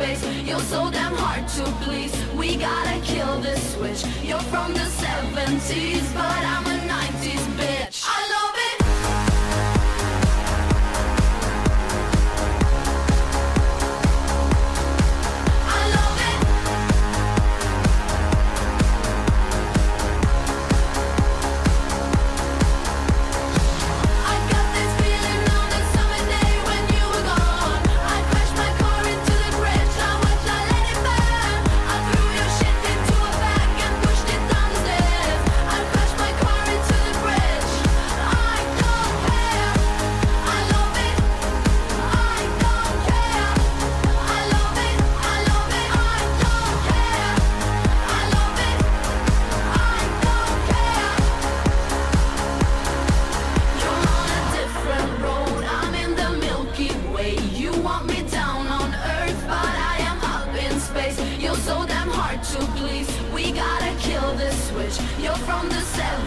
space. You're so damn hard to please. We gotta kill this switch. You're from the 70s, but I'm a 90s bitch. I love it. You're from the 70s.